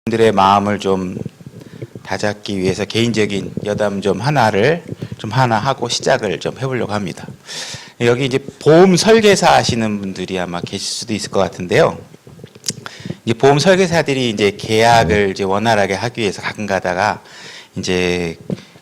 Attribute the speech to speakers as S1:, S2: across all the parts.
S1: 들의 마음을 좀 다잡기 위해서 개인적인 여담 좀 하나를 좀 하나 하고 시작을 좀 해보려고 합니다. 여기 이제 보험 설계사 하시는 분들이 아마 계실 수도 있을 것 같은데요. 이제 보험 설계사들이 이제 계약을 이제 원활하게 하기 위해서 가끔 가다가 이제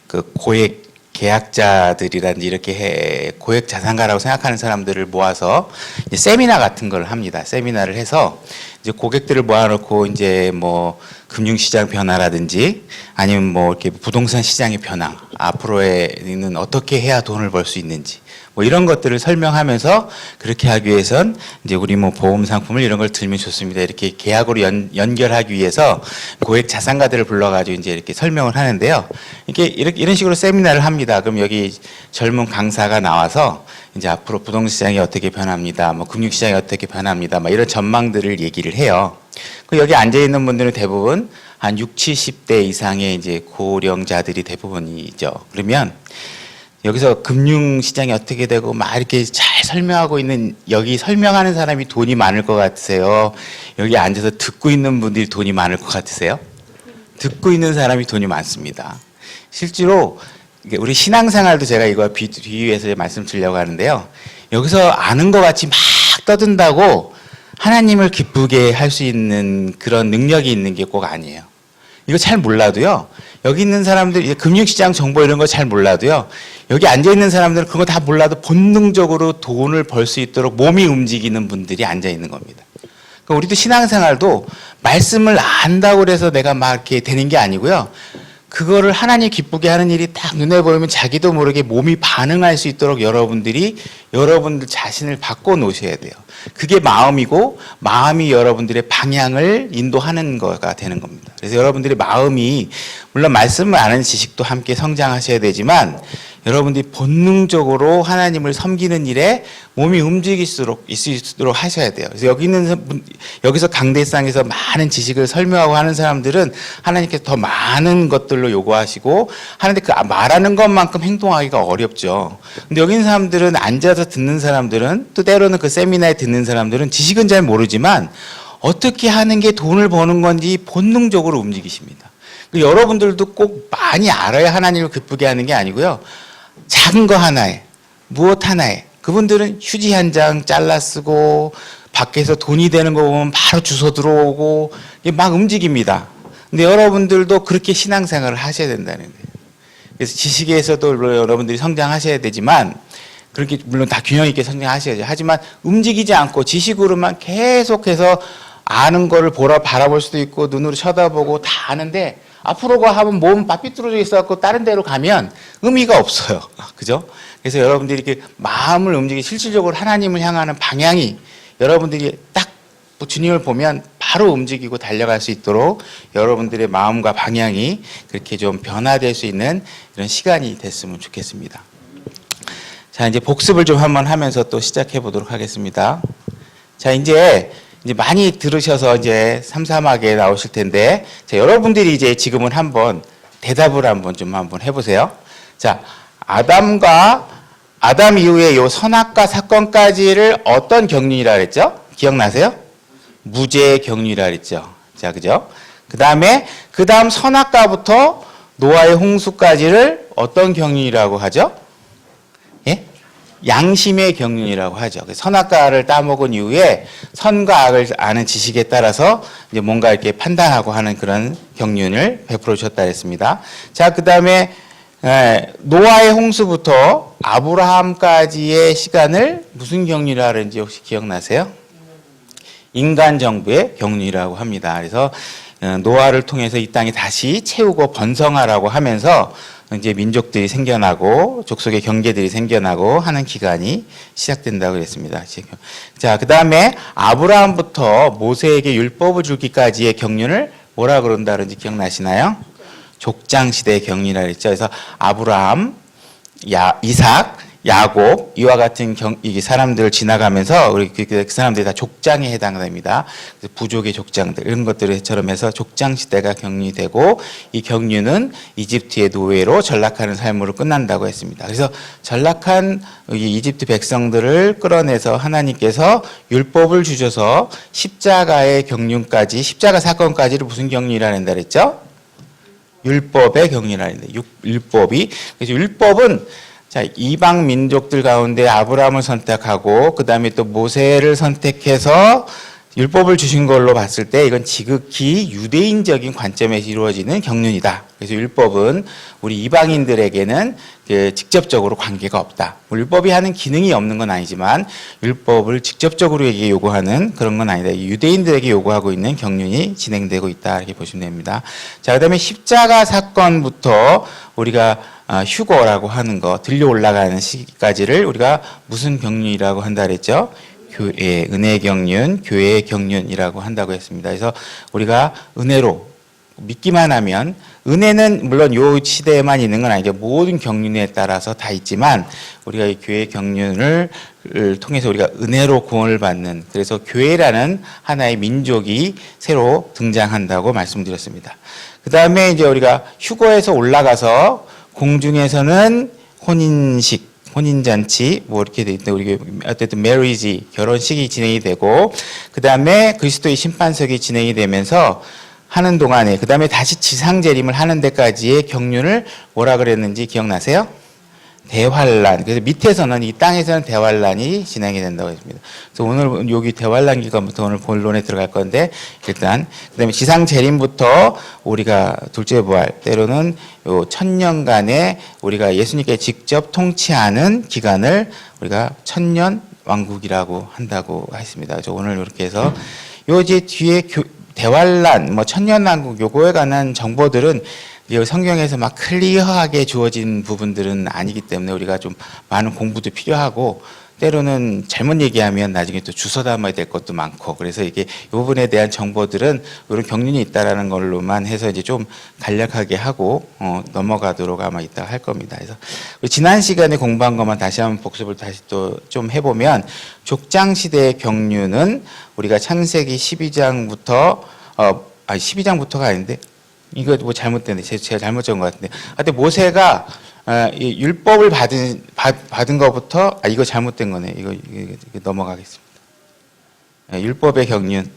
S1: 그 고액 계약자들이라든지 이렇게 고액 자산가라고 생각하는 사람들을 모아서 이제 세미나 같은 걸 합니다. 세미나를 해서 이제 고객들을 모아놓고 이제 뭐 금융시장 변화라든지 아니면 뭐 이렇게 부동산 시장의 변화, 앞으로에는 어떻게 해야 돈을 벌 수 있는지 뭐 이런 것들을 설명하면서 그렇게 하기 위해선 이제 우리 뭐 보험 상품을 이런 걸 들면 좋습니다. 이렇게 계약으로 연결하기 위해서 고액 자산가들을 불러가지고 이제 이렇게 설명을 하는데요. 이렇게 이런 식으로 세미나를 합니다. 그럼 여기 젊은 강사가 나와서 이제 앞으로 부동산 시장이 어떻게 변합니다. 뭐 금융 시장이 어떻게 변합니다. 뭐 이런 전망들을 얘기를 해요. 여기 앉아 있는 분들은 대부분 한 60, 70대 이상의 이제 고령자들이 대부분이죠. 그러면 여기서 금융 시장이 어떻게 되고 막 이렇게 잘 설명하고 있는 여기 설명하는 사람이 돈이 많을 것 같으세요? 여기 앉아서 듣고 있는 분들이 돈이 많을 것 같으세요? 듣고 있는 사람이 돈이 많습니다. 실제로 우리 신앙생활도 제가 이거 비유해서 말씀드리려고 하는데요. 여기서 아는 것 같이 막 떠든다고 하나님을 기쁘게 할 수 있는 그런 능력이 있는 게 꼭 아니에요. 이거 잘 몰라도요. 여기 있는 사람들, 금융시장 정보 이런 거 잘 몰라도요. 여기 앉아있는 사람들은 그거 다 몰라도 본능적으로 돈을 벌 수 있도록 몸이 움직이는 분들이 앉아있는 겁니다. 그러니까 우리도 신앙생활도 말씀을 안다고 해서 내가 막 이렇게 되는 게 아니고요. 그거를 하나님 기쁘게 하는 일이 딱 눈에 보이면 자기도 모르게 몸이 반응할 수 있도록 여러분들 자신을 바꿔 놓으셔야 돼요. 그게 마음이고 마음이 여러분들의 방향을 인도하는 거가 되는 겁니다. 그래서 여러분들의 마음이 물론 말씀을 아는 지식도 함께 성장하셔야 되지만 여러분들이 본능적으로 하나님을 섬기는 일에 몸이 움직일 수 있도록 하셔야 돼요. 그래서 여기서 강대상에서 많은 지식을 설명하고 하는 사람들은 하나님께서 더 많은 것들로 요구하시고 하는데 그 말하는 것만큼 행동하기가 어렵죠. 근데 여기 있는 사람들은 앉아서 듣는 사람들은 또 때로는 그 세미나에 듣는 사람들은 지식은 잘 모르지만 어떻게 하는 게 돈을 버는 건지 본능적으로 움직이십니다. 여러분들도 꼭 많이 알아야 하나님을 기쁘게 하는 게 아니고요. 작은 거 하나에, 무엇 하나에, 그분들은 휴지 한 장 잘라 쓰고, 밖에서 돈이 되는 거 보면 바로 주워 들어오고, 막 움직입니다. 근데 여러분들도 그렇게 신앙생활을 하셔야 된다는 거예요. 그래서 지식에서도 여러분들이 성장하셔야 되지만, 그렇게 물론 다 균형 있게 성장하셔야죠. 하지만 움직이지 않고 지식으로만 계속해서 아는 거를 바라볼 수도 있고, 눈으로 쳐다보고 다 아는데, 앞으로가 하면 몸 삐뚤어져 있어갖고 다른 데로 가면 의미가 없어요. 그죠? 그래서 여러분들이 이렇게 마음을 실질적으로 하나님을 향하는 방향이 여러분들이 딱 주님을 보면 바로 움직이고 달려갈 수 있도록 여러분들의 마음과 방향이 그렇게 좀 변화될 수 있는 이런 시간이 됐으면 좋겠습니다. 자, 이제 복습을 좀 한번 하면서 또 시작해 보도록 하겠습니다. 자, 이제 많이 들으셔서 이제 삼삼하게 나오실 텐데, 자, 여러분들이 이제 지금은 한번 대답을 한번 해보세요. 자, 아담 이후에 요 선악과 사건까지를 어떤 경륜이라 그랬죠? 기억나세요? 무죄의 경륜이라 그랬죠. 자, 그죠? 그 다음 선악과부터 노아의 홍수까지를 어떤 경륜이라고 하죠? 예? 양심의 경륜이라고 하죠. 선악과를 따먹은 이후에 선과 악을 아는 지식에 따라서 이제 뭔가 이렇게 판단하고 하는 그런 경륜을 베풀어 주셨다 했습니다. 자, 그 다음에 노아의 홍수부터 아브라함까지의 시간을 무슨 경륜이라 하는지 혹시 기억나세요? 인간 정부의 경륜이라고 합니다. 그래서 노아를 통해서 이 땅이 다시 채우고 번성하라고 하면서 이제 민족들이 생겨나고 족속의 경계들이 생겨나고 하는 기간이 시작된다고 그랬습니다. 자, 그 다음에 아브라함부터 모세에게 율법을 주기까지의 경륜을 뭐라 그런다는지 기억나시나요? 족장시대의 경륜이라 그랬죠. 그래서 아브라함, 이삭, 야곱 이와 같은 이 사람들을 지나가면서 우리 그 사람들이 다 족장에 해당됩니다. 그래서 부족의 족장들 이런 것들처럼 해서 족장 시대가 격리되고 이 격류는 이집트의 노예로 전락하는 삶으로 끝난다고 했습니다. 그래서 전락한 이 이집트 백성들을 끌어내서 하나님께서 율법을 주셔서 십자가의 격륜까지 십자가 사건까지를 무슨 격리라 한다 그랬죠? 율법의 격리라 했는데 율법이 그래서 율법은 자, 이방 민족들 가운데 아브라함을 선택하고 그다음에 또 모세를 선택해서 율법을 주신 걸로 봤을 때 이건 지극히 유대인적인 관점에서 이루어지는 경륜이다. 그래서 율법은 우리 이방인들에게는 직접적으로 관계가 없다. 율법이 하는 기능이 없는 건 아니지만 율법을 직접적으로 에게 요구하는 그런 건 아니다. 유대인들에게 요구하고 있는 경륜이 진행되고 있다. 이렇게 보시면 됩니다. 자, 그다음에 십자가 사건부터 우리가 휴거라고 하는 거 들려 올라가는 시기까지를 우리가 무슨 경륜이라고 한다 그랬죠? 교회, 은혜 경륜, 교회의 경륜이라고 한다고 했습니다. 그래서 우리가 은혜로 믿기만 하면 은혜는 물론 요 시대에만 있는 건 아니죠. 모든 경륜에 따라서 다 있지만 우리가 이 교회 경륜을 통해서 우리가 은혜로 구원을 받는 그래서 교회라는 하나의 민족이 새로 등장한다고 말씀드렸습니다. 그 다음에 이제 우리가 휴거에서 올라가서 공중에서는 혼인잔치 뭐 이렇게 돼 있는데 우리 어쨌든 메리지 결혼식이 진행이 되고 그 다음에 그리스도의 심판석이 진행이 되면서 하는 동안에 그 다음에 다시 지상 재림을 하는 데까지의 경륜을 뭐라 그랬는지 기억나세요? 대환란. 그래서 밑에서는 이 땅에서는 대환란이 진행이 된다고 했습니다. 그래서 오늘 여기 대환란 기간부터 오늘 본론에 들어갈 건데 일단 그다음에 지상 재림부터 우리가 둘째 부활 때로는 요 1000년간의 우리가 예수님께 직접 통치하는 기간을 우리가 천년 왕국이라고 한다고 했습니다. 그래서 오늘 이렇게 해서 요 이제 뒤에 대환란 뭐 천년왕국 요거에 관한 정보들은 성경에서 막 클리어하게 주어진 부분들은 아니기 때문에 우리가 좀 많은 공부도 필요하고 때로는 잘못 얘기하면 나중에 또 주워 담아야 될 것도 많고 그래서 이게 이 부분에 대한 정보들은 이런 경륜이 있다라는 걸로만 해서 이제 좀 간략하게 하고 넘어가도록 아마 이따가 할 겁니다. 그래서 지난 시간에 공부한 것만 다시 한번 복습을 다시 또 좀 해보면 족장 시대의 경륜은 우리가 창세기 12장부터 12장부터가 아닌데 이거 뭐 잘못됐네. 제가 잘못 적은 것 같은데. 하여튼 모세가 이 율법을 받은 것부터 이거 잘못된 거네. 이거 넘어가겠습니다. 율법의 경륜.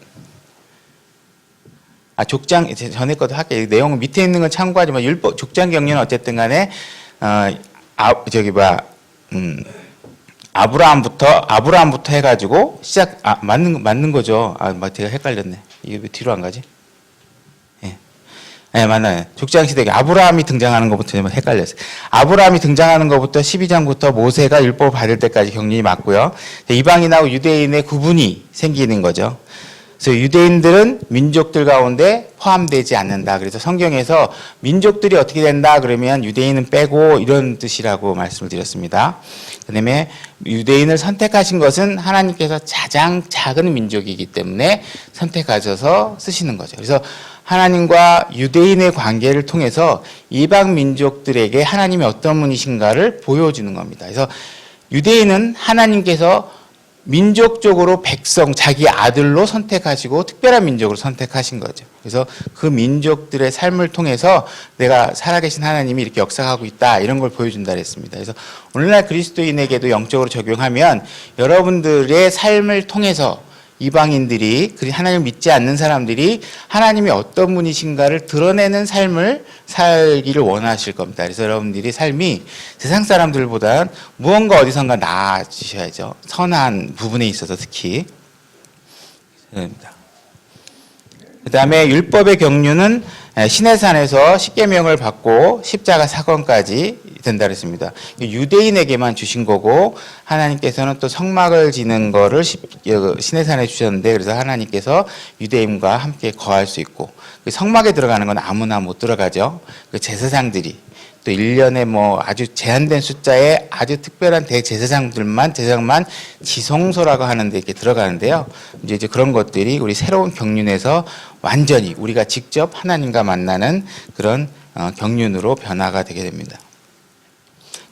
S1: 족장 전에 것도 할게요. 내용 밑에 있는 건 참고하지만 율법 족장 경륜은 어쨌든 간에 아브라함부터 해가지고 시작 맞는 거죠. 제가 헷갈렸네. 이게 왜 뒤로 안 가지? 네, 맞나요. 족장 시대에 아브라함이 등장하는 것부터 좀 헷갈렸어요. 아브라함이 등장하는 것부터 12장부터 모세가 율법을 받을 때까지 경륜이 맞고요. 이방인하고 유대인의 구분이 생기는 거죠. 그래서 유대인들은 민족들 가운데 포함되지 않는다. 그래서 성경에서 민족들이 어떻게 된다 그러면 유대인은 빼고 이런 뜻이라고 말씀을 드렸습니다. 그다음에 유대인을 선택하신 것은 하나님께서 가장 작은 민족이기 때문에 선택하셔서 쓰시는 거죠. 그래서 하나님과 유대인의 관계를 통해서 이방 민족들에게 하나님이 어떤 분이신가를 보여주는 겁니다. 그래서 유대인은 하나님께서 민족적으로 백성, 자기 아들로 선택하시고 특별한 민족으로 선택하신 거죠. 그래서 그 민족들의 삶을 통해서 내가 살아계신 하나님이 이렇게 역사하고 있다 이런 걸 보여준다 그랬습니다. 그래서 오늘날 그리스도인에게도 영적으로 적용하면 여러분들의 삶을 통해서 이방인들이 하나님을 믿지 않는 사람들이 하나님이 어떤 분이신가를 드러내는 삶을 살기를 원하실 겁니다. 그래서 여러분들이 삶이 세상 사람들보다 무언가 어디선가 나아지셔야죠. 선한 부분에 있어서 특히. 그 다음에 율법의 경륜은 시내산에서 십계명을 받고 십자가 사건까지 된다 그랬습니다. 유대인에게만 주신 거고 하나님께서는 또 성막을 지는 거를 시내산에 주셨는데 그래서 하나님께서 유대인과 함께 거할 수 있고 성막에 들어가는 건 아무나 못 들어가죠. 제사장들이 또 1년에 뭐 아주 제한된 숫자의 아주 특별한 대제사장만 지성소라고 하는데 이렇게 들어가는데요. 이제 그런 것들이 우리 새로운 경륜에서 완전히 우리가 직접 하나님과 만나는 그런 경륜으로 변화가 되게 됩니다.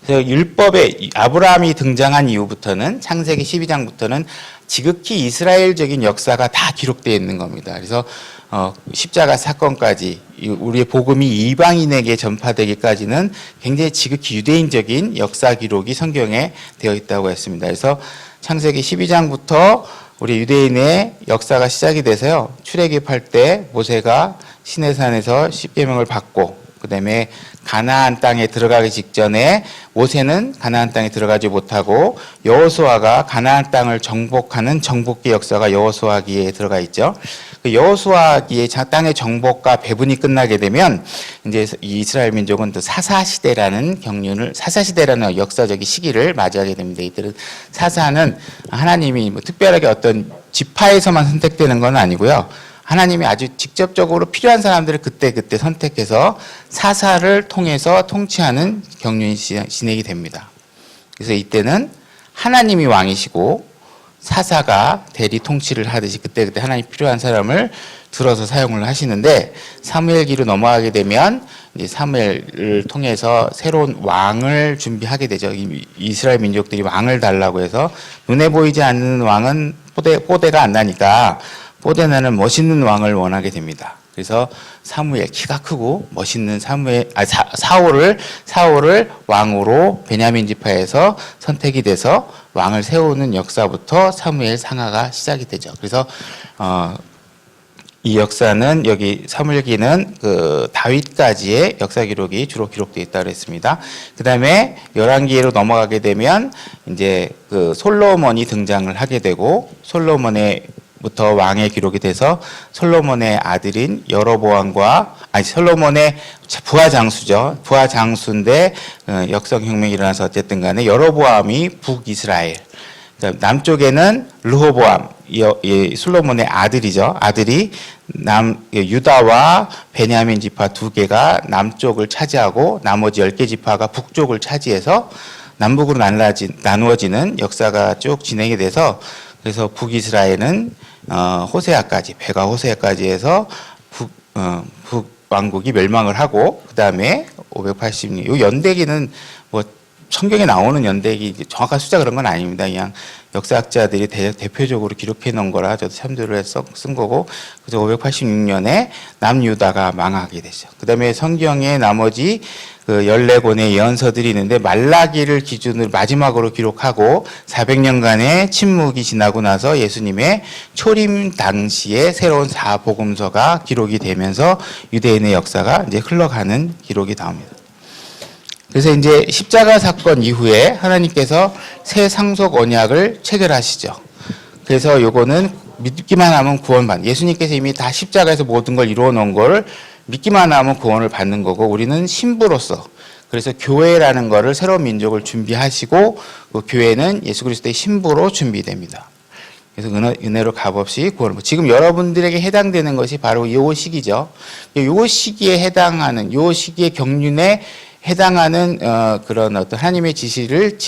S1: 그래서 율법에 아브라함이 등장한 이후부터는 창세기 12장부터는 지극히 이스라엘적인 역사가 다 기록되어 있는 겁니다. 그래서 십자가 사건까지 우리의 복음이 이방인에게 전파되기까지는 굉장히 지극히 유대인적인 역사 기록이 성경에 되어 있다고 했습니다. 그래서 창세기 12장부터 우리 유대인의 역사가 시작이 돼서요. 출애굽할 때 모세가 시내산에서 십계명을 받고 그다음에 가나안 땅에 들어가기 직전에 모세는 가나안 땅에 들어가지 못하고 여호수아가 가나안 땅을 정복하는 정복기 역사가 여호수아기에 들어가 있죠. 그 여호수아기의 땅의 정복과 배분이 끝나게 되면 이제 이스라엘 민족은 또 사사시대라는 사사시대라는 역사적인 시기를 맞이하게 됩니다. 이들은 사사는 하나님이 뭐 특별하게 어떤 지파에서만 선택되는 건 아니고요. 하나님이 아주 직접적으로 필요한 사람들을 그때그때 선택해서 사사를 통해서 통치하는 경륜이 진행이 됩니다. 그래서 이때는 하나님이 왕이시고 사사가 대리 통치를 하듯이 그때그때 하나님 필요한 사람을 들어서 사용을 하시는데 사무엘기로 넘어가게 되면 이제 사무엘을 통해서 새로운 왕을 준비하게 되죠. 이스라엘 민족들이 왕을 달라고 해서 눈에 보이지 않는 왕은 뽀대가 안 나니까 뽀대나는 멋있는 왕을 원하게 됩니다. 그래서 사무엘 키가 크고 멋있는 사울을 왕으로 베냐민 지파에서 선택이 돼서 왕을 세우는 역사부터 사무엘 상하가 시작이 되죠. 그래서 이 역사는 여기 사무엘기는 그 다윗까지의 역사 기록이 주로 기록되어 있다고 했습니다. 그다음에 열왕기로 넘어가게 되면 이제 그 솔로몬이 등장을 하게 되고 솔로몬부터 왕의 기록이 돼서 솔로몬의 아들인 솔로몬의 부하 장수죠. 부하 장수인데 역성혁명이 일어나서 어쨌든 간에 여로보암이 북이스라엘, 남쪽에는 르호보암, 솔로몬의 아들이죠. 아들이 유다와 베냐민 지파 두 개가 남쪽을 차지하고 나머지 10개 지파가 북쪽을 차지해서 남북으로 나누어지는 역사가 쭉 진행이 돼서 그래서 북이스라엘은 배가 호세아까지 해서 북왕국이 멸망을 하고 그 다음에 580년 이 연대기는 뭐 성경에 나오는 연대기 정확한 숫자 그런 건 아닙니다. 그냥 역사학자들이 대표적으로 기록해 놓은 거라 저도 참조를 해서 쓴 거고 그래서 586년에 남유다가 망하게 되죠. 그 다음에 성경에 나머지 그 14권의 예언서들이 있는데 말라기를 기준으로 마지막으로 기록하고 400년간의 침묵이 지나고 나서 예수님의 초림 당시에 새로운 사복음서가 기록이 되면서 유대인의 역사가 이제 흘러가는 기록이 나옵니다. 그래서 이제 십자가 사건 이후에 하나님께서 새 상속 언약을 체결하시죠. 그래서 요거는 믿기만 하면 구원받는, 예수님께서 이미 다 십자가에서 모든 걸 이루어 놓은 걸 믿기만 하면 구원을 받는 거고 우리는 신부로서, 그래서 교회라는 거를 새로운 민족을 준비하시고 그 교회는 예수 그리스도의 신부로 준비됩니다. 그래서 은혜로 값없이 구원을, 지금 여러분들에게 해당되는 것이 바로 요 시기죠. 요 시기에 해당하는, 요 시기의 경륜에 해당하는 그런 어떤 하나님의 지시를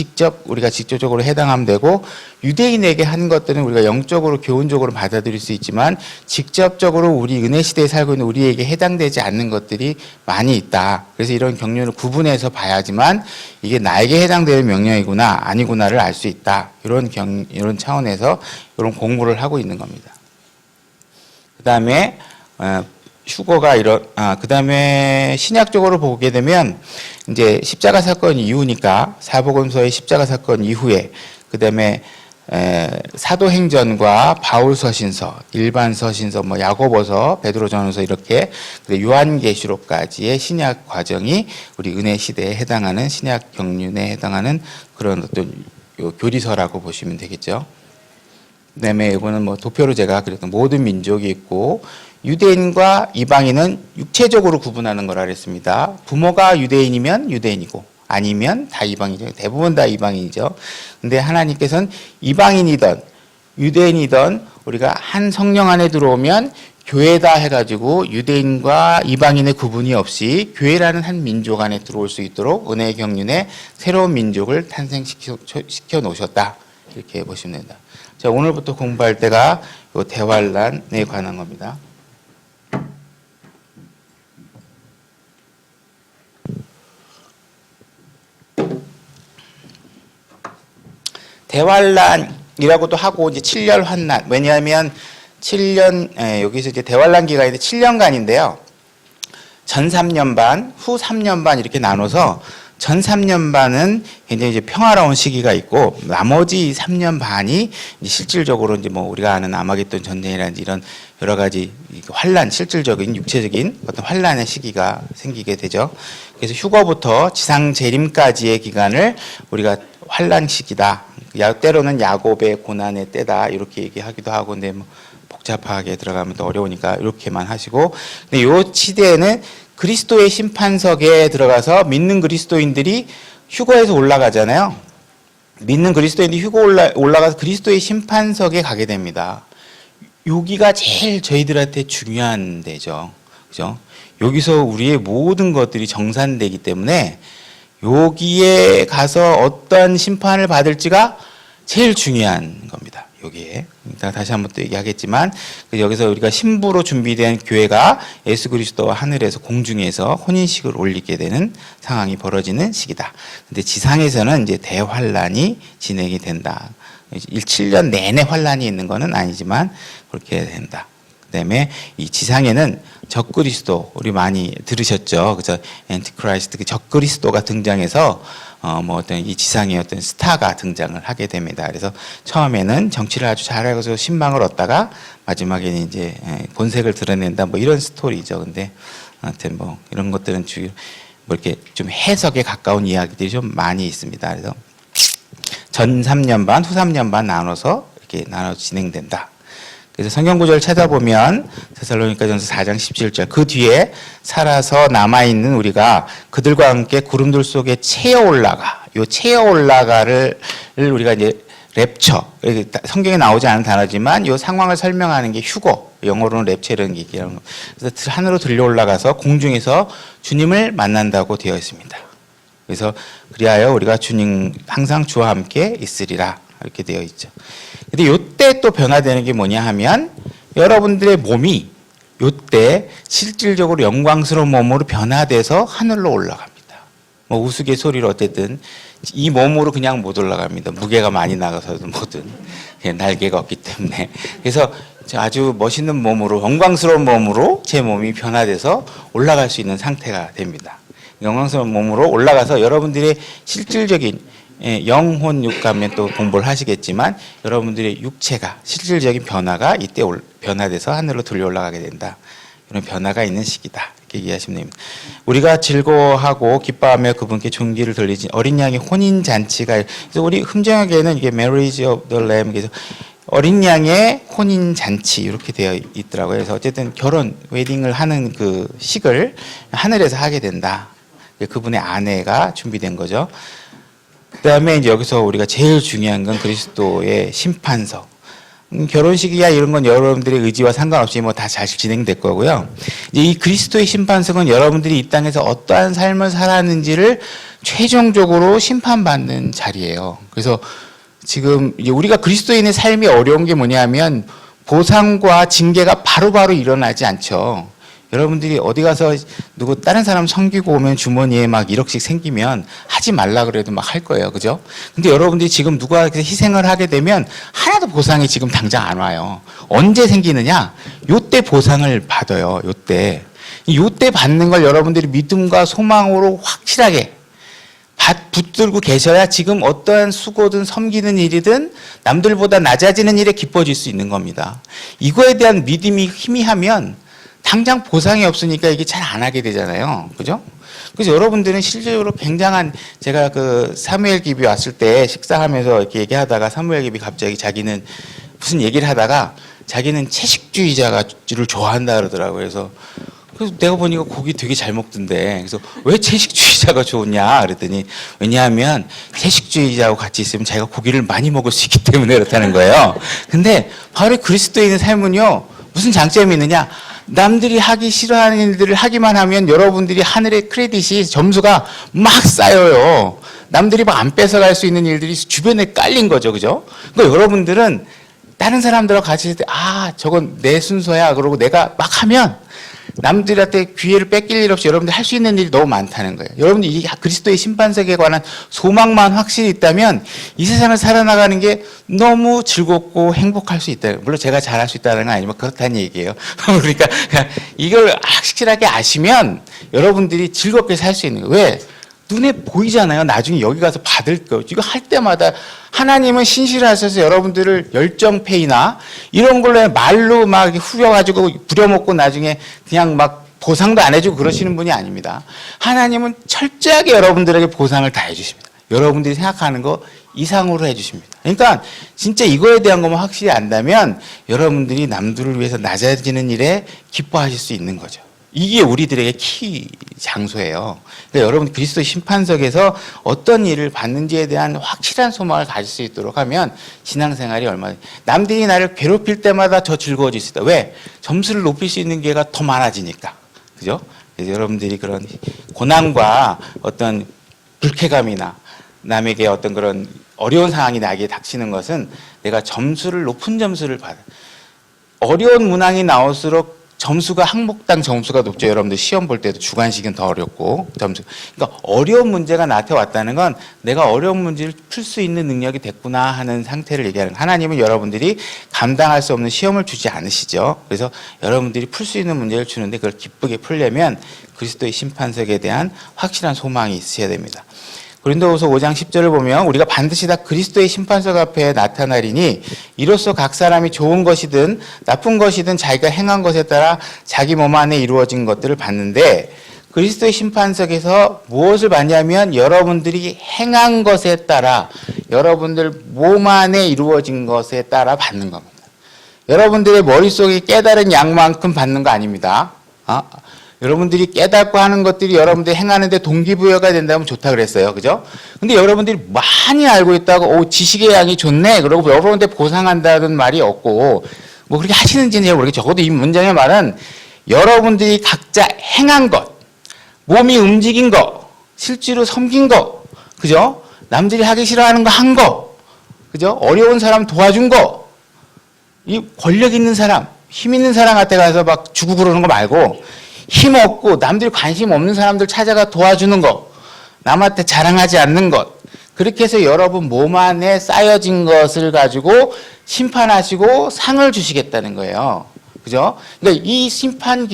S1: 우리가 직접적으로 해당하면 되고, 유대인에게 한 것들은 우리가 영적으로 교훈적으로 받아들일 수 있지만 직접적으로 우리 은혜 시대에 살고 있는 우리에게 해당되지 않는 것들이 많이 있다. 그래서 이런 경륜을 구분해서 봐야지만 이게 나에게 해당되는 명령이구나 아니구나를 알 수 있다. 이런 차원에서 이런 공부를 하고 있는 겁니다. 그다음에 그다음에 신약적으로 보게 되면 이제 십자가 사건 이후니까 사복음서의 십자가 사건 이후에 그다음에 사도행전과 바울 서신서, 일반 서신서, 뭐 야고보서, 베드로전서 이렇게 요한계시록까지의 신약 과정이 우리 은혜 시대에 해당하는 신약 경륜에 해당하는 그런 어떤 교리서라고 보시면 되겠죠. 그다음에 이거는 뭐 도표로 제가 그랬던 모든 민족이 있고 유대인과 이방인은 육체적으로 구분하는 거라 그랬습니다. 부모가 유대인이면 유대인이고 아니면 다 이방인이죠. 대부분 다 이방인이죠. 근데 하나님께서는 이방인이든 유대인이든 우리가 한 성령 안에 들어오면 교회다 해가지고 유대인과 이방인의 구분이 없이 교회라는 한 민족 안에 들어올 수 있도록 은혜의 경륜에 새로운 민족을 탄생시켜 놓으셨다. 이렇게 보시면 됩니다. 자, 오늘부터 공부할 때가 요 대환란에 관한 겁니다. 대환란이라고도 하고 이제 7년 환난. 왜냐하면 7년 여기서 이제 대환란 기간인데 7년간인데요. 전 3년 반, 후 3년 반 이렇게 나눠서 전 3년 반은 굉장히 이제 평화로운 시기가 있고 나머지 3년 반이 이제 실질적으로 이제 뭐 우리가 아는 아마겟돈 전쟁이라든지 이런 여러 가지 환란, 실질적인 육체적인 어떤 환란의 시기가 생기게 되죠. 그래서 휴거부터 지상 재림까지의 기간을 우리가 환란 시기다. 때로는 야곱의 고난의 때다 이렇게 얘기하기도 하고, 근데 뭐 복잡하게 들어가면 또 어려우니까 이렇게만 하시고, 근데 요 시대에는 그리스도의 심판석에 들어가서 믿는 그리스도인들이 휴거에서 올라가잖아요. 믿는 그리스도인들이 휴거 올라가서 그리스도의 심판석에 가게 됩니다. 여기가 제일 저희들한테 중요한 데죠. 그죠? 여기서 우리의 모든 것들이 정산되기 때문에 여기에 가서 어떤 심판을 받을지가 제일 중요한 겁니다. 여기에. 이따가 다시 한번 또 얘기하겠지만, 여기서 우리가 신부로 준비된 교회가 예수 그리스도와 하늘에서 공중에서 혼인식을 올리게 되는 상황이 벌어지는 시기다. 근데 지상에서는 이제 대환란이 진행이 된다. 7년 내내 환란이 있는 것은 아니지만 그렇게 된다. 그다음에 이 지상에는 적그리스도, 우리 많이 들으셨죠. 그래서 엔티크라이스트, 그 적그리스도가 등장해서 뭐 어떤 이 지상의 어떤 스타가 등장을 하게 됩니다. 그래서 처음에는 정치를 아주 잘하고서 신망을 얻다가 마지막에는 이제 본색을 드러낸다. 뭐 이런 스토리죠. 근데 아무튼 뭐 이런 것들은 주로 뭐 이렇게 좀 해석에 가까운 이야기들이 좀 많이 있습니다. 그래서 전 3년 반, 후 3년 반 나눠서 이렇게 나눠 진행된다. 그래서 성경 구절을 찾아보면 데살로니가전서 4장 17절, 그 뒤에 살아서 남아있는 우리가 그들과 함께 구름들 속에 채어 올라가. 요 채어 올라가를 우리가 이제 랩처, 성경에 나오지 않은 단어지만 요 상황을 설명하는 게 휴거, 영어로는 랩처라는 게 얘기하는 거. 그래서 하늘로 들려 올라가서 공중에서 주님을 만난다고 되어 있습니다. 그래서 그리하여 우리가 주님 항상 주와 함께 있으리라 이렇게 되어 있죠. 근데 요때 또 변화되는 게 뭐냐 하면 여러분들의 몸이 요때 실질적으로 영광스러운 몸으로 변화돼서 하늘로 올라갑니다. 뭐 우스갯소리로 어쨌든 이 몸으로 그냥 못 올라갑니다. 무게가 많이 나가서도 뭐든 날개가 없기 때문에. 그래서 아주 멋있는 몸으로, 영광스러운 몸으로 제 몸이 변화돼서 올라갈 수 있는 상태가 됩니다. 영광스러운 몸으로 올라가서 여러분들의 실질적인 영혼 육가면 또 공부를 하시겠지만 여러분들의 육체가 실질적인 변화가 이때 변화돼서 하늘로 들려 올라가게 된다. 이런 변화가 있는 시기다. 이렇게 이해하시면 됩니다. 우리가 즐거워하고 기뻐하며 그분께 존귀를 돌리지 어린 양의 혼인 잔치가, 그래서 우리 흠정학에는 이게 Marriage of the Lamb, 그래서 어린 양의 혼인 잔치 이렇게 되어 있더라고요. 그래서 어쨌든 결혼 웨딩을 하는 그 식을 하늘에서 하게 된다. 그분의 아내가 준비된 거죠. 그다음에 이제 여기서 우리가 제일 중요한 건 그리스도의 심판석. 결혼식이야 이런 건 여러분들의 의지와 상관없이 뭐 다 잘 진행될 거고요. 이제 이 그리스도의 심판석은 여러분들이 이 땅에서 어떠한 삶을 살았는지를 최종적으로 심판받는 자리예요. 그래서 지금 이제 우리가 그리스도인의 삶이 어려운 게 뭐냐면 보상과 징계가 바로바로 일어나지 않죠. 여러분들이 어디 가서 누구 다른 사람 섬기고 오면 주머니에 막 1억씩 생기면 하지 말라 그래도 막 할 거예요. 그죠? 근데 여러분들이 지금 누가 희생을 하게 되면 하나도 보상이 지금 당장 안 와요. 언제 생기느냐? 요때 보상을 받아요. 요때 받는 걸 여러분들이 믿음과 소망으로 확실하게 붙들고 계셔야 지금 어떠한 수고든 섬기는 일이든 남들보다 낮아지는 일에 기뻐질 수 있는 겁니다. 이거에 대한 믿음이 희미하면 당장 보상이 없으니까 이게 잘 안 하게 되잖아요. 그죠? 그래서 여러분들은 실질적으로 굉장한, 제가 그 사무엘 기비 왔을 때 식사하면서 이렇게 얘기하다가 사무엘 기비 갑자기 자기는 무슨 얘기를 하다가 자기는 채식주의자를 좋아한다 그러더라고요. 그래서 내가 보니까 고기 되게 잘 먹던데. 그래서 왜 채식주의자가 좋냐 그랬더니 왜냐하면 채식주의자하고 같이 있으면 자기가 고기를 많이 먹을 수 있기 때문에 그렇다는 거예요. 근데 바로 그리스도인의 삶은요, 무슨 장점이 있느냐? 남들이 하기 싫어하는 일들을 하기만 하면 여러분들이 하늘의 크레딧이 점수가 막 쌓여요. 남들이 막 안 뺏어갈 수 있는 일들이 주변에 깔린 거죠. 그죠? 그러니까 여러분들은 다른 사람들하고 같이 있을 때, 아, 저건 내 순서야. 그러고 내가 막 하면 남들한테 기회를 뺏길 일 없이 여러분들이 할 수 있는 일이 너무 많다는 거예요. 여러분들이 이 그리스도의 심판석에 관한 소망만 확실히 있다면 이 세상을 살아나가는 게 너무 즐겁고 행복할 수 있다. 물론 제가 잘할 수 있다는 건 아니지만 그렇다는 얘기예요. 그러니까 이걸 확실하게 아시면 여러분들이 즐겁게 살 수 있는 거예요. 왜? 눈에 보이잖아요. 나중에 여기 가서 받을 거. 이거 할 때마다 하나님은 신실하셔서 여러분들을 열정페이나 이런 걸로 말로 막 후려가지고 부려먹고 나중에 그냥 막 보상도 안 해주고 그러시는 분이 아닙니다. 하나님은 철저하게 여러분들에게 보상을 다 해주십니다. 여러분들이 생각하는 거 이상으로 해주십니다. 그러니까 진짜 이거에 대한 것만 확실히 안다면 여러분들이 남들을 위해서 낮아지는 일에 기뻐하실 수 있는 거죠. 이게 우리들에게 키 장소예요. 그러니까 여러분 그리스도 심판석에서 어떤 일을 받는지에 대한 확실한 소망을 가질 수 있도록 하면 신앙생활이 얼마나 남들이 나를 괴롭힐 때마다 더 즐거워질 수 있다. 왜? 점수를 높일 수 있는 기회가 더 많아지니까. 그죠? 그래서 여러분들이 그런 고난과 어떤 불쾌감이나 남에게 어떤 그런 어려운 상황이 나에게 닥치는 것은 내가 높은 점수를 받아. 어려운 문항이 나올수록 점수가 항목당 점수가 높죠. 여러분들 시험 볼 때도 주관식은 더 어렵고 점수. 그러니까 어려운 문제가 나한테 왔다는 건 내가 어려운 문제를 풀 수 있는 능력이 됐구나 하는 상태를 얘기하는 거예요. 하나님은 여러분들이 감당할 수 없는 시험을 주지 않으시죠. 그래서 여러분들이 풀 수 있는 문제를 주는데 그걸 기쁘게 풀려면 그리스도의 심판석에 대한 확실한 소망이 있어야 됩니다. 고린도후서 5장 10절을 보면 우리가 반드시 다 그리스도의 심판석 앞에 나타나리니 이로써 각 사람이 좋은 것이든 나쁜 것이든 자기가 행한 것에 따라 자기 몸 안에 이루어진 것들을 받는데 그리스도의 심판석에서 무엇을 받냐면 여러분들이 행한 것에 따라 여러분들 몸 안에 이루어진 것에 따라 받는 겁니다. 여러분들의 머릿속에 깨달은 양만큼 받는 거 아닙니다. 여러분들이 깨닫고 하는 것들이 여러분들이 행하는데 동기부여가 된다면 좋다 그랬어요. 그죠? 근데 여러분들이 많이 알고 있다고, 지식의 양이 좋네. 그러고 여러분한테 보상한다는 말이 없고, 뭐 그렇게 하시는지는 잘 모르겠죠. 적어도 이 문장의 말은 여러분들이 각자 행한 것, 몸이 움직인 것, 실제로 섬긴 것, 그죠? 남들이 하기 싫어하는 거 한 거, 그죠? 어려운 사람 도와준 거, 이 권력 있는 사람, 힘 있는 사람한테 가서 막 주고 그러는 거 말고, 힘 없고 남들이 관심 없는 사람들 찾아가 도와주는 것, 남한테 자랑하지 않는 것, 그렇게 해서 여러분 몸 안에 쌓여진 것을 가지고 심판하시고 상을 주시겠다는 거예요. 그죠? 그러니까 이 심판의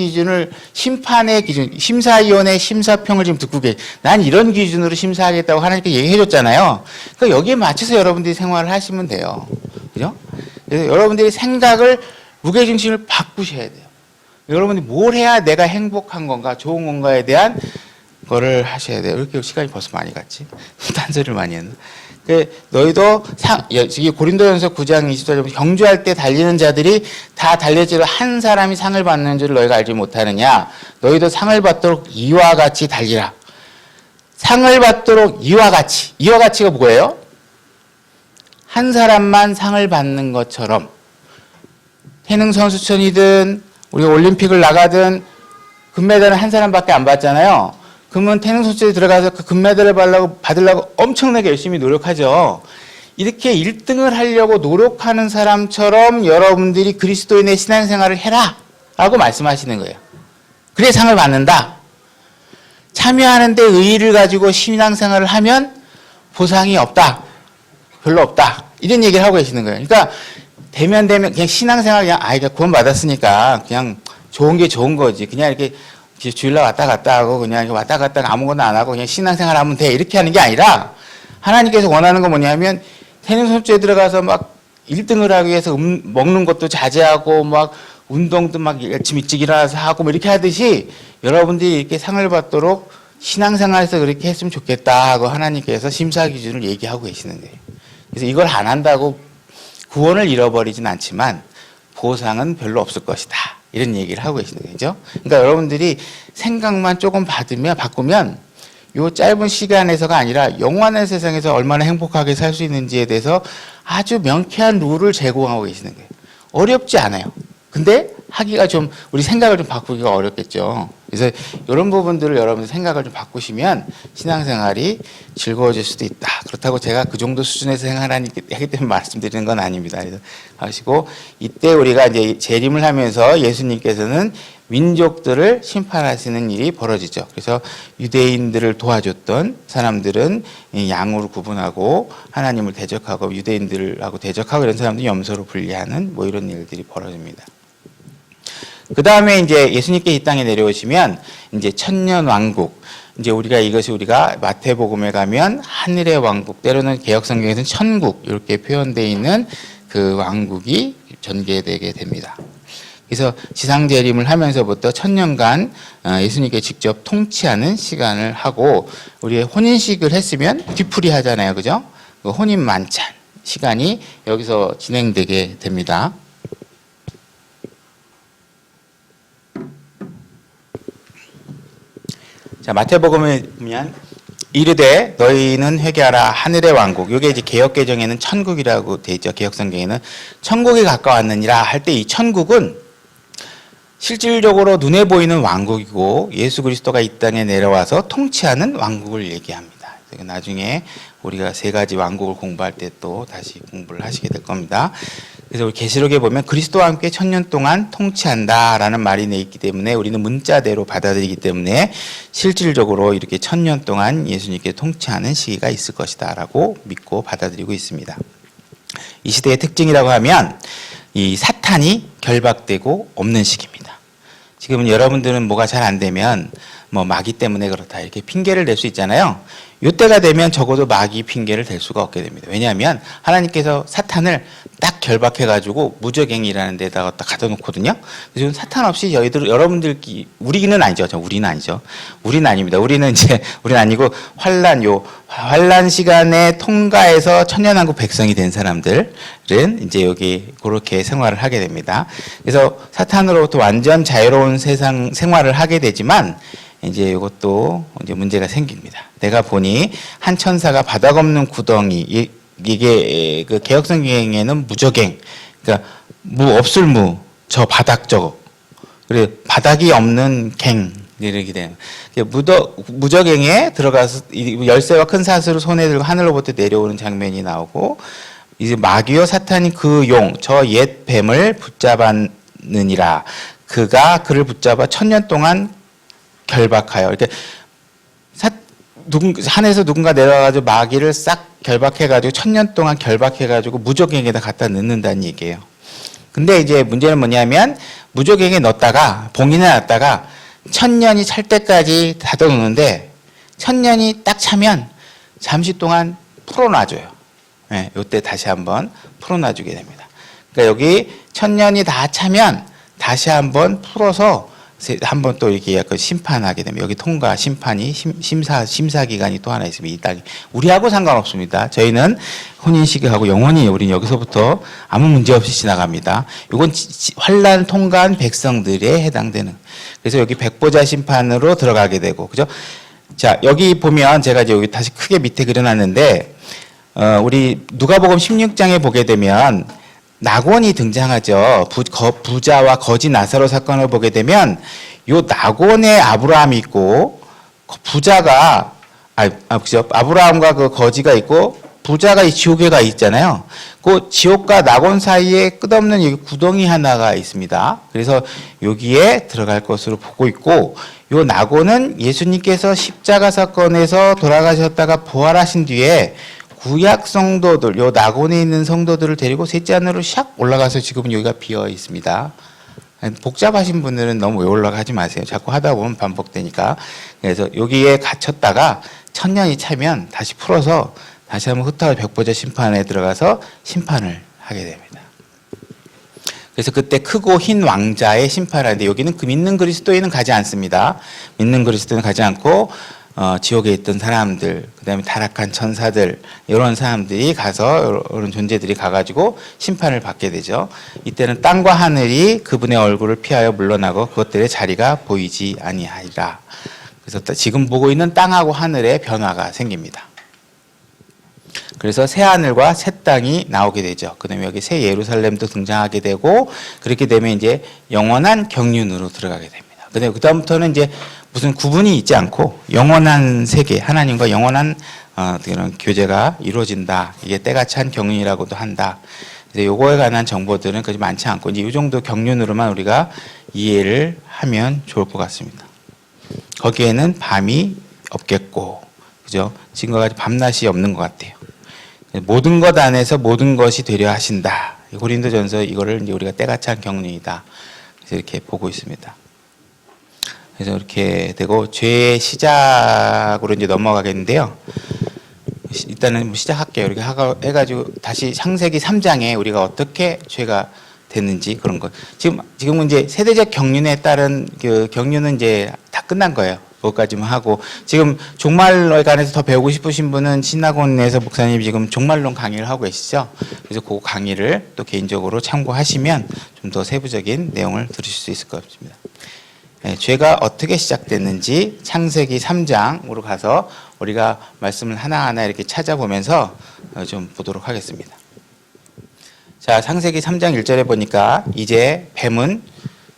S1: 기준, 심사위원회 심사평을 지금 듣고 난 이런 기준으로 심사하겠다고 하나님께 얘기해 줬잖아요. 그러니까 여기에 맞춰서 여러분들이 생활을 하시면 돼요. 그죠? 그래서 여러분들이 생각을, 무게중심을 바꾸셔야 돼요. 여러분이 뭘 해야 내가 행복한 건가, 좋은 건가에 대한 거를 하셔야 돼요. 이렇게 시간이 벌써 많이 갔지? 딴소리를 많이 했나? 너희도 여기 고린도전서 9장 20절 경주할 때 달리는 자들이 다 달려지로 한 사람이 상을 받는 줄 너희가 알지 못하느냐? 너희도 상을 받도록 이와 같이 달리라. 상을 받도록 이와 같이가 뭐예요? 한 사람만 상을 받는 것처럼 태능 선수촌이든 우리가 올림픽을 나가든 금메달은 한 사람밖에 안 받잖아요. 그러면 태능 선수에 들어가서 그 금메달을 받으려고 엄청나게 열심히 노력하죠. 이렇게 1등을 하려고 노력하는 사람처럼 여러분들이 그리스도인의 신앙생활을 해라 라고 말씀하시는 거예요. 그래 상을 받는다. 참여하는데 의의를 가지고 신앙생활을 하면 보상이 없다. 별로 없다. 이런 얘기를 하고 계시는 거예요. 그러니까 되면 그냥 신앙생활 그냥 아이가 구원 받았으니까 그냥 좋은 게 좋은 거지. 그냥 이렇게 주일날 왔다 갔다 하고 그냥 이렇게 왔다 갔다 아무거나 안 하고 그냥 신앙생활 하면 돼. 이렇게 하는 게 아니라 하나님께서 원하는 건 뭐냐면 태능 선수에 들어가서 막 1등을 하기 위해서 먹는 것도 자제하고 막 운동도 막 아침 일찍 일어나서 하고 뭐 이렇게 하듯이 여러분들이 이렇게 상을 받도록 신앙생활에서 그렇게 했으면 좋겠다 하고 하나님께서 심사 기준을 얘기하고 계시는 거예요. 그래서 이걸 안 한다고 구원을 잃어버리진 않지만 보상은 별로 없을 것이다. 이런 얘기를 하고 계시는 거죠. 그러니까 여러분들이 생각만 조금 바꾸면 이 짧은 시간에서가 아니라 영원한 세상에서 얼마나 행복하게 살 수 있는지에 대해서 아주 명쾌한 룰을 제공하고 계시는 거예요. 어렵지 않아요. 근데 하기가 좀 우리 생각을 좀 바꾸기가 어렵겠죠. 그래서 이런 부분들을 여러분들 생각을 좀 바꾸시면 신앙생활이 즐거워질 수도 있다. 그렇다고 제가 그 정도 수준에서 생활하기 때문에 말씀드리는 건 아닙니다. 그래서 하시고 이때 우리가 이제 재림을 하면서 예수님께서는 민족들을 심판하시는 일이 벌어지죠. 그래서 유대인들을 도와줬던 사람들은 양으로 구분하고 하나님을 대적하고 유대인들하고 대적하고 이런 사람들이 염소로 분리하는 뭐 이런 일들이 벌어집니다. 그 다음에 이제 예수님께 이 땅에 내려오시면 이제 천년 왕국, 이제 이것이 우리가 마태복음에 가면 하늘의 왕국, 때로는 개역성경에서는 천국 이렇게 표현되어 있는 그 왕국이 전개되게 됩니다. 그래서 지상재림을 하면서부터 천년간 예수님께 직접 통치하는 시간을 하고, 우리 혼인식을 했으면 뒤풀이 하잖아요, 그죠? 그 혼인 만찬 시간이 여기서 진행되게 됩니다. 자, 마태복음에 보면 이르되 너희는 회개하라 하늘의 왕국. 이게 이제 개역개정에는 천국이라고 돼 있죠. 개역성경에는 천국이 가까웠느니라 할 때 이 천국은 실질적으로 눈에 보이는 왕국이고 예수 그리스도가 이 땅에 내려와서 통치하는 왕국을 얘기합니다. 나중에 우리가 세 가지 왕국을 공부할 때 또 다시 공부를 하시게 될 겁니다. 그래서 우리 계시록에 보면 그리스도와 함께 천년 동안 통치한다라는 말이 내 있기 때문에 우리는 문자대로 받아들이기 때문에 실질적으로 이렇게 천년 동안 예수님께 통치하는 시기가 있을 것이다라고 믿고 받아들이고 있습니다. 이 시대의 특징이라고 하면 이 사탄이 결박되고 없는 시기입니다. 지금은 여러분들은 뭐가 잘 안 되면 뭐 마귀 때문에 그렇다 이렇게 핑계를 댈 수 있잖아요. 이때가 되면 적어도 마귀 핑계를 댈 수가 없게 됩니다. 왜냐하면 하나님께서 사탄을 딱 결박해가지고 무적행이라는 데다가 딱 갖다 놓거든요. 그래서 사탄 없이 여러분들끼리, 우리는 아니죠. 우리는 아니죠. 우리는 아닙니다. 우리는 아니고 환란 시간에 통과해서 천년왕국 백성이 된 사람들은 이제 여기 그렇게 생활을 하게 됩니다. 그래서 사탄으로부터 완전 자유로운 세상 생활을 하게 되지만 이제 이것도 이제 문제가 생깁니다. 내가 보니 한 천사가 바닥 없는 구덩이, 이게 그 개역성경에는 무적행, 그러니까 없을 저 바닥 저거, 그래 바닥이 없는 갱 이렇게 되는 무적행에 들어가서 열쇠와 큰 사슬을 손에 들고 하늘로부터 내려오는 장면이 나오고, 이제 마귀와 사탄이 그 저 옛 뱀을 붙잡았느니라. 그가 그를 붙잡아 천년 동안 결박하여, 이렇게 하늘에서 누군가 내려가지고 마귀를 싹 결박해가지고 천년 동안 결박해가지고 무적행에다 갖다 넣는다는 얘기예요. 근데 이제 문제는 뭐냐면 무적행에 넣었다가 봉인해 놨다가 천년이 찰 때까지 닫아놓는데 천년이 딱 차면 잠시 동안 풀어놔줘요. 네, 이때 다시 한번 풀어놔주게 됩니다. 그러니까 여기 천년이 다 차면 다시 한번 풀어서 한번 또 이렇게 약간 심판하게 되면 여기 통과 심판이 심사 기간이 또 하나 있습니다. 이 땅에 우리하고 상관없습니다. 저희는 혼인시기하고 영원히 우리는 여기서부터 아무 문제 없이 지나갑니다. 이건 환란 통과한 백성들에 해당되는. 그래서 여기 백보자 심판으로 들어가게 되고, 그죠? 자, 여기 보면 제가 이제 여기 다시 크게 밑에 그려놨는데 우리 누가복음 16장에 보게 되면 낙원이 등장하죠. 부자와 거지 나사로 사건을 보게 되면 요 낙원에 아브라함이 있고 부자가 그죠? 아브라함과 그 거지가 있고 부자가 이 지옥에 가 있잖아요. 그 지옥과 낙원 사이에 끝없는 여기 구덩이 하나가 있습니다. 그래서 여기에 들어갈 것으로 보고 있고, 요 낙원은 예수님께서 십자가 사건에서 돌아가셨다가 부활하신 뒤에 구약 성도들, 요 낙원에 있는 성도들을 데리고 셋째 하늘로 샥 올라가서 지금은 여기가 비어 있습니다. 복잡하신 분들은 너무 왜 올라가지 마세요. 자꾸 하다 보면 반복되니까. 그래서 여기에 갇혔다가 천년이 차면 다시 풀어서 다시 한번 흩어져 백보자 심판에 들어가서 심판을 하게 됩니다. 그래서 그때 크고 흰 왕자의 심판을 하는데 여기는 그 믿는 그리스도인은 가지 않습니다. 믿는 그리스도인은 가지 않고 지옥에 있던 사람들, 그 다음에 타락한 천사들, 이런 사람들이 가서, 이런 존재들이 가가지고 심판을 받게 되죠. 이때는 땅과 하늘이 그분의 얼굴을 피하여 물러나고 그것들의 자리가 보이지 아니하리라. 그래서 지금 보고 있는 땅하고 하늘의 변화가 생깁니다. 그래서 새 하늘과 새 땅이 나오게 되죠. 그 다음에 여기 새 예루살렘도 등장하게 되고, 그렇게 되면 이제 영원한 경륜으로 들어가게 됩니다. 그 다음부터는 이제 무슨 구분이 있지 않고 영원한 세계, 하나님과 영원한 그런 교제가 이루어진다. 이게 때가 찬 경륜이라고도 한다. 그래서 요거에 관한 정보들은 그렇게 많지 않고 이제 이 정도 경륜으로만 우리가 이해를 하면 좋을 것 같습니다. 거기에는 밤이 없겠고, 그죠? 지금과 같이 밤낮이 없는 것 같아요. 모든 것 안에서 모든 것이 되려 하신다. 고린도전서 이거를 이제 우리가 때가 찬 경륜이다. 그래서 이렇게 보고 있습니다. 그래서 이렇게 되고 죄의 시작으로 이제 넘어가겠는데요. 일단은 시작할게요. 이렇게 해가지고 다시 창세기 3장에 우리가 어떻게 죄가 됐는지 그런 거. 지금은 이제 세대적 경륜에 따른 그 경륜은 이제 다 끝난 거예요. 그것까지만 하고 지금 종말론에 관해서 더 배우고 싶으신 분은 신학원에서 목사님 지금 종말론 강의를 하고 계시죠. 그래서 그 강의를 또 개인적으로 참고하시면 좀 더 세부적인 내용을 들으실 수 있을 것 같습니다. 네, 죄가 어떻게 시작됐는지 창세기 3장으로 가서 우리가 말씀을 하나하나 이렇게 찾아보면서 좀 보도록 하겠습니다. 자, 창세기 3장 1절에 보니까 이제 뱀은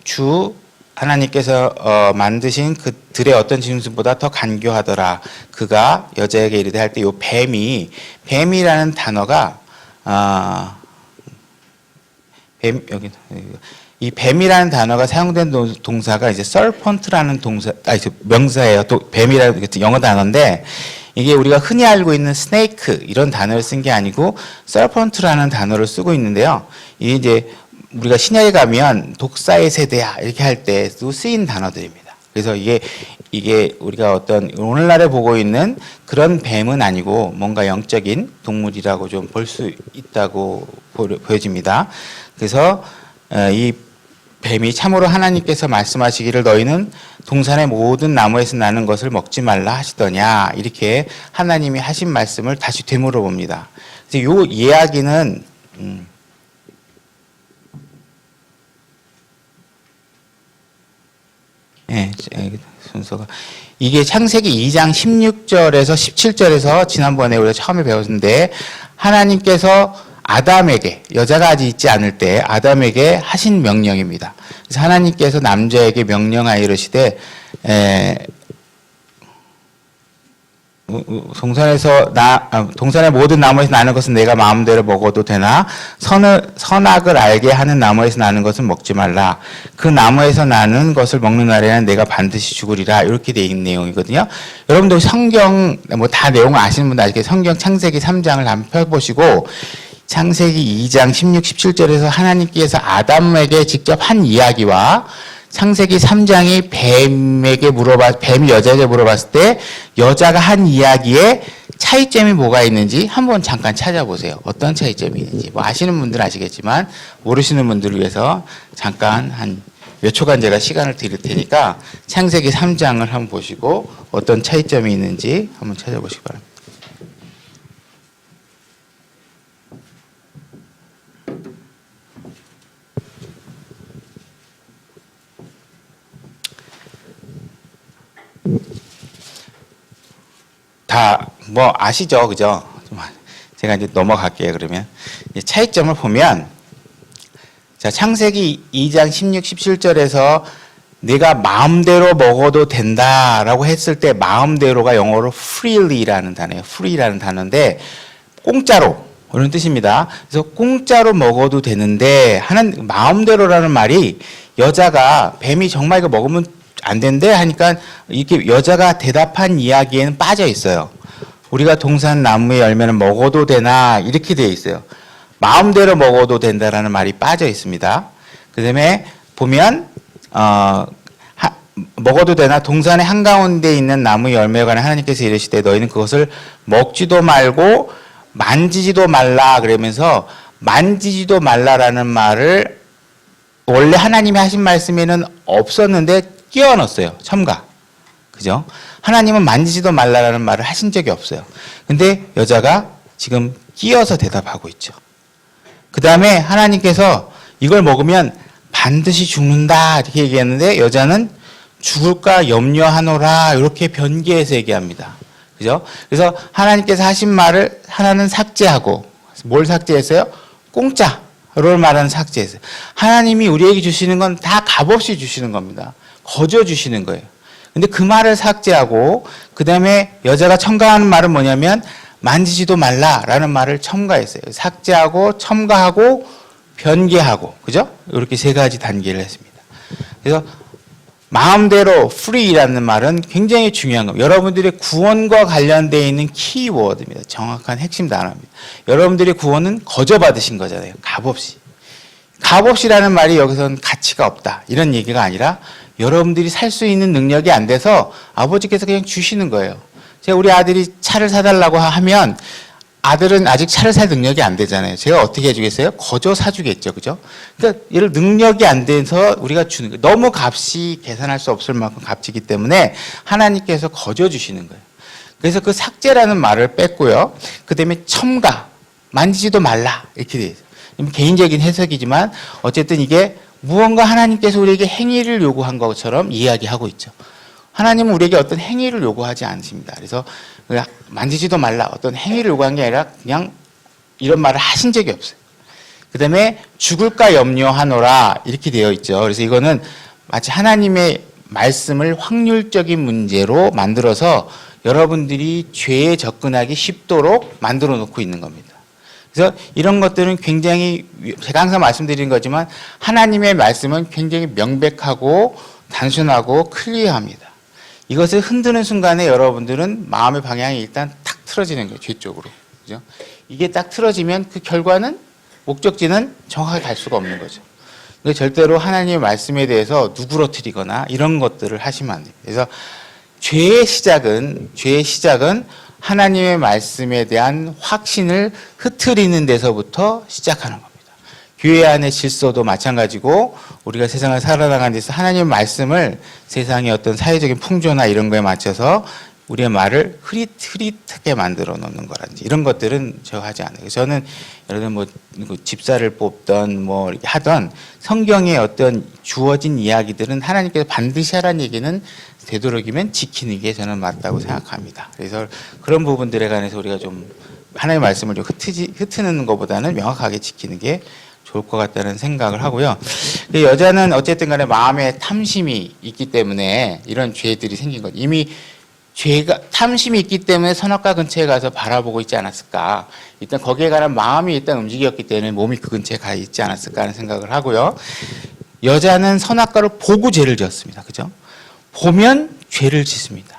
S1: 주 하나님께서 만드신 그 들의 어떤 짐승보다 더 간교하더라. 그가 여자에게 이르되 할 때 이 뱀이라는 단어가 여기 이 뱀이라는 단어가 사용된 동사가 이제 serpent라는 명사예요. 또 뱀이라는 영어 단어인데 이게 우리가 흔히 알고 있는 snake 이런 단어를 쓴 게 아니고 serpent라는 단어를 쓰고 있는데요. 이게 이제 우리가 신약에 가면 독사의 세대야 이렇게 할 때도 쓰인 단어들입니다. 그래서 이게 우리가 어떤 오늘날에 보고 있는 그런 뱀은 아니고 뭔가 영적인 동물이라고 좀 볼 수 있다고 보여집니다. 그래서 이 뱀이 참으로 하나님께서 말씀하시기를 너희는 동산의 모든 나무에서 나는 것을 먹지 말라 하시더냐 이렇게 하나님이 하신 말씀을 다시 되물어 봅니다. 그래서 이 이야기는 순서가 이게 창세기 2장 16절에서 17절에서 지난번에 우리가 처음에 배웠는데 하나님께서 아담에게 여자가 아직 있지 않을 때 아담에게 하신 명령입니다. 그래서 하나님께서 남자에게 명령하여 이르시되 동산의 모든 나무에서 나는 것은 내가 마음대로 먹어도 되나 선악을 알게 하는 나무에서 나는 것은 먹지 말라. 그 나무에서 나는 것을 먹는 날에는 내가 반드시 죽으리라. 이렇게 돼 있는 내용이거든요. 여러분들 성경 다 내용을 아시는 분들 아시겠어요? 성경 창세기 3장을 한번 펴보시고 창세기 2장 16, 17절에서 하나님께서 아담에게 직접 한 이야기와 창세기 3장이 뱀이 여자에게 물어봤을 때 여자가 한 이야기에 차이점이 뭐가 있는지 한번 잠깐 찾아보세요. 어떤 차이점이 있는지. 아시는 분들은 아시겠지만 모르시는 분들을 위해서 잠깐 한 몇 초간 제가 시간을 드릴 테니까 창세기 3장을 한번 보시고 어떤 차이점이 있는지 한번 찾아보시기 바랍니다. 다 아시죠, 그죠? 제가 이제 넘어갈게요. 그러면 차이점을 보면 자 창세기 2장 16, 17절에서 내가 마음대로 먹어도 된다라고 했을 때 마음대로가 영어로 freely라는 단어예요. free라는 단어인데 공짜로 이런 뜻입니다. 그래서 공짜로 먹어도 되는데 하는 마음대로라는 말이 여자가 뱀이 정말 이거 먹으면 안 된대 하니까 이렇게 여자가 대답한 이야기에는 빠져 있어요. 우리가 동산 나무의 열매는 먹어도 되나 이렇게 되어 있어요. 마음대로 먹어도 된다라는 말이 빠져 있습니다. 그다음에 보면 먹어도 되나 동산의 한가운데 있는 나무의 열매에 관해 하나님께서 이르시되 너희는 그것을 먹지도 말고 만지지도 말라 그러면서 만지지도 말라라는 말을 원래 하나님이 하신 말씀에는 없었는데 끼워 넣었어요. 첨가. 그죠? 하나님은 만지지도 말라라는 말을 하신 적이 없어요. 근데 여자가 지금 끼어서 대답하고 있죠. 그 다음에 하나님께서 이걸 먹으면 반드시 죽는다 이렇게 얘기했는데 여자는 죽을까 염려하노라 이렇게 변기해서 얘기합니다. 그죠? 그래서 하나님께서 하신 말을 하나는 삭제하고 뭘 삭제했어요? 공짜를 말하는 삭제했어요. 하나님이 우리에게 주시는 건 다 값없이 주시는 겁니다. 거저 주시는 거예요. 근데 그 말을 삭제하고 그 다음에 여자가 첨가하는 말은 뭐냐면 만지지도 말라라는 말을 첨가했어요. 삭제하고 첨가하고 변개하고, 그죠? 이렇게 세 가지 단계를 했습니다. 그래서 마음대로 free라는 말은 굉장히 중요한 겁니다. 여러분들의 구원과 관련되어 있는 키워드입니다. 정확한 핵심 단어입니다. 여러분들의 구원은 거저 받으신 거잖아요. 값없이. 값없이라는 말이 여기서는 가치가 없다, 이런 얘기가 아니라 여러분들이 살 수 있는 능력이 안 돼서 아버지께서 그냥 주시는 거예요. 제가 우리 아들이 차를 사달라고 하면 아들은 아직 차를 살 능력이 안 되잖아요. 제가 어떻게 해주겠어요? 거저 사주겠죠, 그죠? 그러니까 이런 능력이 안 돼서 우리가 주는 거예요. 너무 값이 계산할 수 없을 만큼 값이기 때문에 하나님께서 거저 주시는 거예요. 그래서 그 삭제라는 말을 뺐고요. 그 다음에 첨가, 만지지도 말라, 이렇게 돼요. 개인적인 해석이지만 어쨌든 이게 무언가 하나님께서 우리에게 행위를 요구한 것처럼 이야기하고 있죠. 하나님은 우리에게 어떤 행위를 요구하지 않습니다. 그래서 만지지도 말라, 어떤 행위를 요구한 게 아니라 그냥 이런 말을 하신 적이 없어요. 그 다음에 죽을까 염려하노라, 이렇게 되어 있죠. 그래서 이거는 마치 하나님의 말씀을 확률적인 문제로 만들어서 여러분들이 죄에 접근하기 쉽도록 만들어 놓고 있는 겁니다. 그래서 이런 것들은 굉장히, 제가 항상 말씀드리는 거지만 하나님의 말씀은 굉장히 명백하고 단순하고 클리어합니다. 이것을 흔드는 순간에 여러분들은 마음의 방향이 일단 탁 틀어지는 거예요. 죄 쪽으로. 그죠? 이게 딱 틀어지면 그 결과는, 목적지는 정확하게 갈 수가 없는 거죠. 그러니까 절대로 하나님의 말씀에 대해서 누그러뜨리거나 이런 것들을 하시면 안 돼요. 그래서 죄의 시작은 하나님의 말씀에 대한 확신을 흐트리는 데서부터 시작하는 겁니다. 교회 안의 질서도 마찬가지고 우리가 세상을 살아나가는 데서 하나님의 말씀을 세상의 어떤 사회적인 풍조나 이런 거에 맞춰서 우리의 말을 흐릿하게 만들어 놓는 거라든지 이런 것들은 제가 하지 않아요. 저는 예를 들면 뭐 집사를 뽑던 뭐 이렇게 하던 성경의 어떤 주어진 이야기들은 하나님께서 반드시 하라는 얘기는 되도록이면 지키는 게 저는 맞다고 생각합니다. 그래서 그런 부분들에 관해서 우리가 좀 하나님의 말씀을 좀 흐트는 것보다는 명확하게 지키는 게 좋을 것 같다는 생각을 하고요. 여자는 어쨌든 간에 마음에 탐심이 있기 때문에 이런 죄들이 생긴 거죠. 이미 탐심이 있기 때문에 선악과 근처에 가서 바라보고 있지 않았을까. 일단 거기에 관한 마음이 일단 움직였기 때문에 몸이 그 근처에 가 있지 않았을까 하는 생각을 하고요. 여자는 선악과를 보고 죄를 지었습니다. 그죠? 보면 죄를 짓습니다.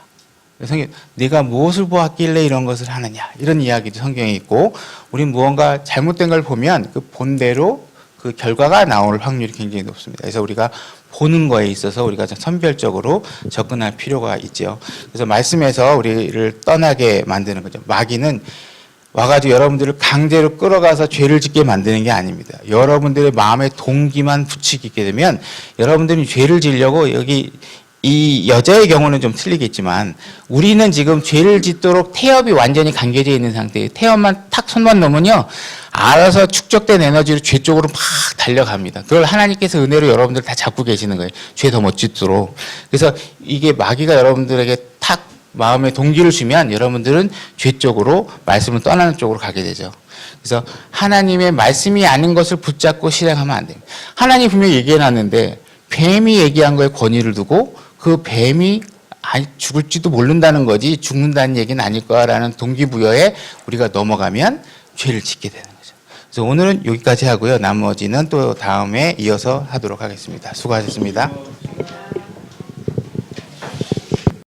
S1: 성경, 네가 무엇을 보았길래 이런 것을 하느냐, 이런 이야기도 성경에 있고, 우린 무언가 잘못된 걸 보면 그 본대로 그 결과가 나올 확률이 굉장히 높습니다. 그래서 우리가 보는 거에 있어서 우리가 좀 선별적으로 접근할 필요가 있죠. 그래서 말씀에서 우리를 떠나게 만드는 거죠. 마귀는 와가지고 여러분들을 강제로 끌어가서 죄를 짓게 만드는 게 아닙니다. 여러분들의 마음의 동기만 부추기게 되면 여러분들이 죄를 지으려고, 여기 이 여자의 경우는 좀 틀리겠지만 우리는 지금 죄를 짓도록 태엽이 완전히 감겨져 있는 상태예요. 태엽만 탁 손만 놓으면요, 알아서 축적된 에너지로 죄 쪽으로 막 달려갑니다. 그걸 하나님께서 은혜로 여러분들 다 잡고 계시는 거예요. 죄 더 못 짓도록. 그래서 이게 마귀가 여러분들에게 탁 마음의 동기를 주면 여러분들은 죄 쪽으로, 말씀을 떠나는 쪽으로 가게 되죠. 그래서 하나님의 말씀이 아닌 것을 붙잡고 실행하면 안 됩니다. 하나님이 분명히 얘기해놨는데 뱀이 얘기한 거에 권위를 두고 그 뱀이 죽을지도 모른다는 거지 죽는다는 얘기는 아닐 거라는 동기부여에 우리가 넘어가면 죄를 짓게 되는 거죠. 그래서 오늘은 여기까지 하고요. 나머지는 또 다음에 이어서 하도록 하겠습니다. 수고하셨습니다.